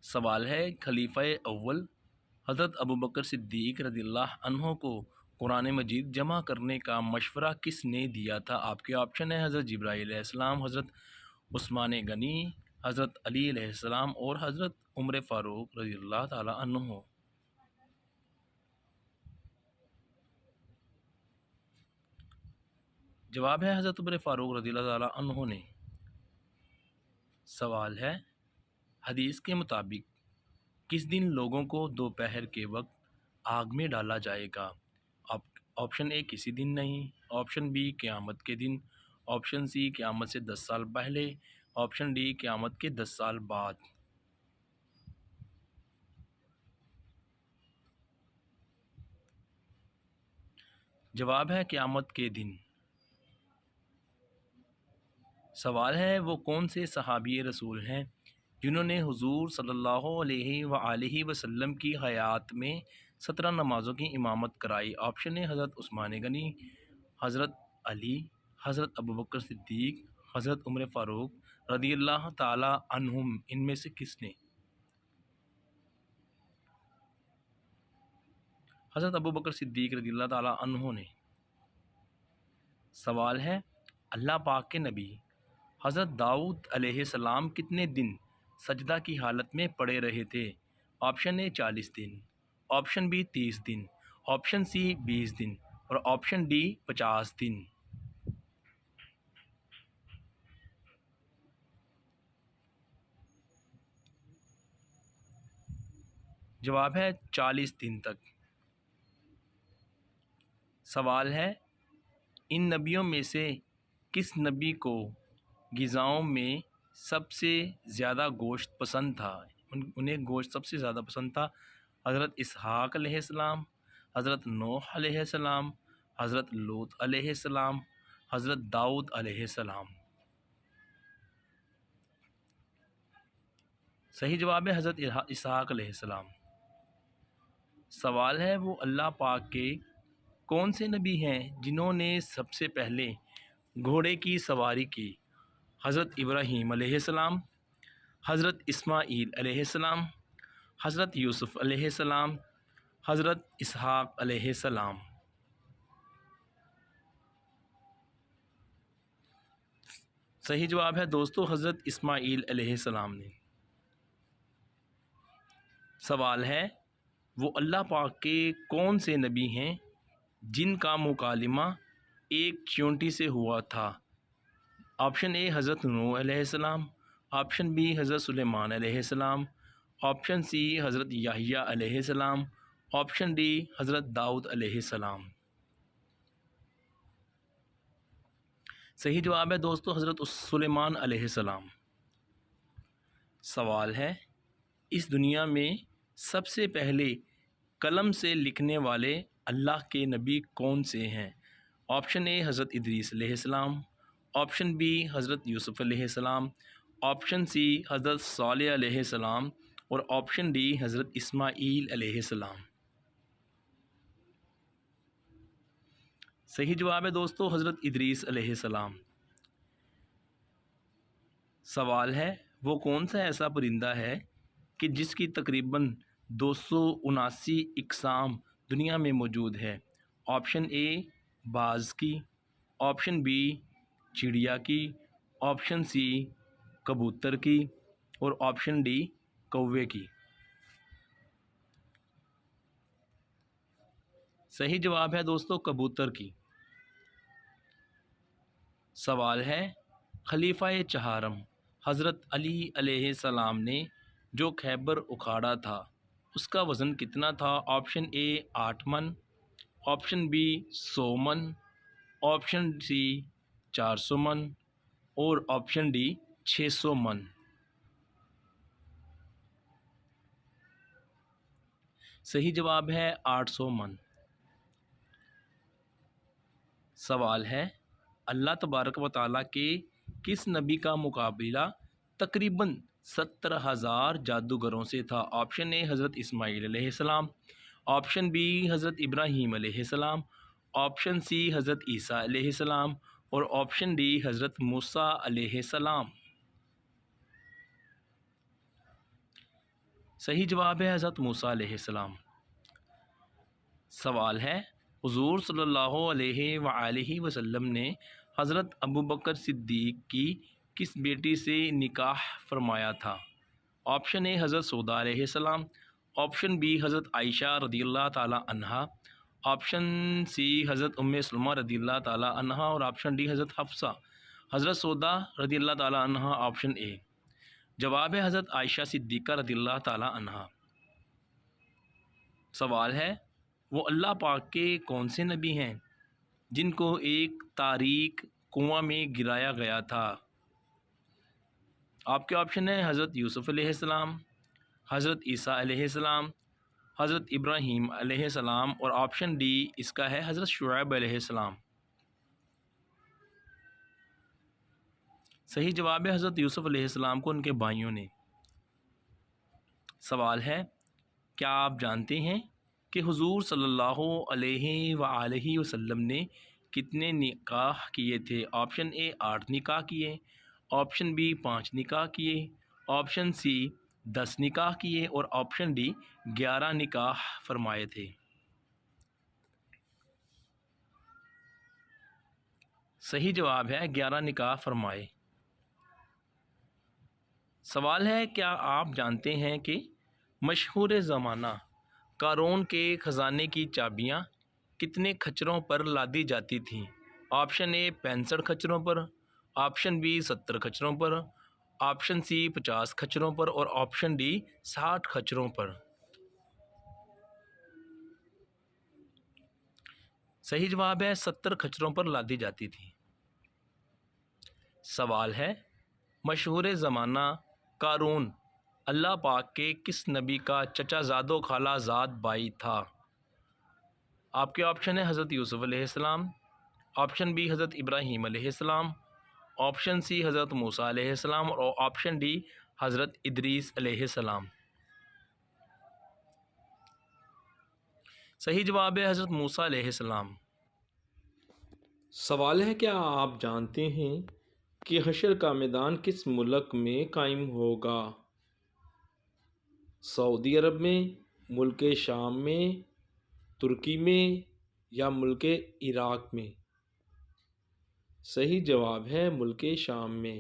سوال ہے خلیفہ اول حضرت ابوبکر صدیق رضی اللہ عنہ کو قرآن مجید جمع کرنے کا مشورہ کس نے دیا تھا؟ آپ کے آپشن ہیں حضرت جبرائیل علیہ السلام، حضرت عثمان غنی، حضرت علی علیہ السلام اور حضرت عمر فاروق رضی اللہ تعالی عنہ۔ جواب ہے حضرت عمر فاروق رضی اللہ تعالی عنہ نے۔ سوال ہے حدیث کے مطابق کس دن لوگوں کو دوپہر کے وقت آگ میں ڈالا جائے گا؟ آپشن اے کسی دن نہیں، آپشن بی قیامت کے دن، آپشن سی قیامت سے 10 سال پہلے، آپشن ڈی قیامت کے 10 سال بعد۔ جواب ہے قیامت کے دن۔ سوال ہے وہ کون سے صحابی رسول ہیں جنہوں نے حضور صلی اللہ علیہ وآلہ وسلم کی حیات میں 17 نمازوں کی امامت کرائی؟ آپشن اے حضرت عثمان غنی، حضرت علی، حضرت ابوبکر صدیق، حضرت عمر فاروق رضی اللہ تعالی عنہم۔ ان میں سے کس نے؟ حضرت ابوبکر صدیق رضی اللہ تعالی عنہ نے۔ سوال ہے اللہ پاک کے نبی حضرت داؤد علیہ السلام کتنے دن سجدہ کی حالت میں پڑے رہے تھے؟ آپشن اے 40 دن، آپشن بی 30 دن، آپشن سی 20 دن اور آپشن ڈی 50 دن۔ جواب ہے 40 دن تک۔ سوال ہے ان نبیوں میں سے کس نبی کو غذاؤں میں سب سے زیادہ گوشت پسند تھا؟ انہیں گوشت سب سے زیادہ پسند تھا؟ حضرت اسحاق علیہ السلام، حضرت نوح علیہ السلام، حضرت لوط علیہ السلام، حضرت داؤد علیہ السلام۔ صحیح جواب ہے حضرت اسحاق علیہ السلام۔ سوال ہے وہ اللہ پاک کے کون سے نبی ہیں جنہوں نے سب سے پہلے گھوڑے کی سواری کی؟ حضرت ابراہیم علیہ السلام، حضرت اسماعیل علیہ السلام، حضرت یوسف علیہ السلام، حضرت اسحاق علیہ السلام۔ صحیح جواب ہے دوستو حضرت اسماعیل علیہ السلام نے۔ سوال ہے وہ اللہ پاک کے کون سے نبی ہیں جن کا مکالمہ ایک چیونٹی سے ہوا تھا؟ آپشن اے حضرت نوح علیہ السلام، آپشن بی حضرت سلیمان علیہ السلام، آپشن سی حضرت یحییٰ علیہ السلام، آپشن ڈی حضرت داؤد علیہ السلام۔ صحیح جواب ہے دوستو حضرت سلیمان علیہ السلام۔ سوال ہے اس دنیا میں سب سے پہلے قلم سے لکھنے والے اللہ کے نبی کون سے ہیں؟ آپشن اے حضرت ادریس علیہ السلام، آپشن بی حضرت یوسف علیہ السلام، آپشن سی حضرت صالح علیہ السلام اور آپشن ڈی حضرت اسماعیل علیہ السلام۔ صحیح جواب ہے دوستو حضرت ادریس علیہ السلام۔ سوال ہے وہ کون سا ایسا پرندہ ہے کہ جس کی تقریباً 279 اقسام دنیا میں موجود ہے؟ آپشن اے باز کی، آپشن بی چڑیا کی، آپشن سی کبوتر کی اور آپشن ڈی کوے کی۔ صحیح جواب ہے دوستو کبوتر کی۔ سوال ہے خلیفہ چہارم حضرت علی علیہ السلام نے جو خیبر اکھاڑا تھا اس کا وزن کتنا تھا؟ آپشن اے 8 من، آپشن بی 100 من، آپشن سی 400 من اور آپشن ڈی 600 من۔ صحیح جواب ہے 800 من۔ سوال ہے اللہ تبارک و تعالیٰ کے کس نبی کا مقابلہ تقریباً 70,000 جادوگروں سے تھا؟ آپشن اے حضرت اسماعیل علیہ السلام، آپشن بی حضرت ابراہیم علیہ السلام، آپشن سی حضرت عیسیٰ علیہ السلام اور آپشن ڈی حضرت موسیٰ علیہ السلام۔ صحیح جواب ہے حضرت موسیٰ علیہ السلام۔ سوال ہے حضور صلی اللہ علیہ وآلہ وسلم نے حضرت ابوبکر صدیق کی کس بیٹی سے نکاح فرمایا تھا؟ آپشن اے حضرت سودا علیہ السلام، آپشن بی حضرت عائشہ رضی اللہ تعالی عنہا، آپشن سی حضرت ام سلمہ رضی اللہ تعالی عنہا اور آپشن ڈی حضرت حفصہ حضرت سودا رضی اللہ تعالی عنہا۔ آپشن اے جواب ہے حضرت عائشہ صدیقہ رضی اللہ تعالی عنہا۔ سوال ہے وہ اللہ پاک کے کون سے نبی ہیں جن کو ایک تاریک کنواں میں گرایا گیا تھا؟ آپ کے آپشن ہیں حضرت یوسف علیہ السلام، حضرت عیسیٰ علیہ السلام، حضرت ابراہیم علیہ السلام اور آپشن ڈی اس کا ہے حضرت شعیب علیہ السلام۔ صحیح جواب ہے حضرت یوسف علیہ السلام کو ان کے بھائیوں نے۔ سوال ہے کیا آپ جانتے ہیں کہ حضور صلی اللہ علیہ وآلہ وسلم نے کتنے نکاح کیے تھے؟ آپشن اے 8 نکاح کیے، آپشن بی 5 نکاح کیے، آپشن سی 10 نکاح کیے اور آپشن ڈی 11 نکاح فرمائے تھے۔ صحیح جواب ہے 11 نکاح فرمائے۔ سوال ہے کیا آپ جانتے ہیں کہ مشہور زمانہ قارون کے خزانے کی چابیاں کتنے کھچروں پر لادی جاتی تھیں؟ آپشن اے 65 کھچروں پر، آپشن بی 70 کھچروں پر، آپشن سی 50 کھچروں پر اور آپشن ڈی 60 کھچروں پر۔ صحیح جواب ہے 70 کھچروں پر لادی جاتی تھی۔ سوال ہے مشہور زمانہ قارون اللہ پاک کے کس نبی کا چچا زاد و خالہ زاد بھائی تھا؟ آپ کے آپشن ہے حضرت یوسف علیہ السلام، آپشن بی حضرت ابراہیم علیہ السلام، آپشن سی حضرت موسیٰ علیہ السلام اور آپشن ڈی حضرت ادریس علیہ السلام۔ صحیح جواب ہے حضرت موسیٰ علیہ السلام۔ سوال ہے کیا آپ جانتے ہیں کہ حشر کا میدان کس ملک میں قائم ہوگا؟ سعودی عرب میں، ملک شام میں، ترکی میں یا ملک عراق میں؟ صحیح جواب ہے ملک شام میں۔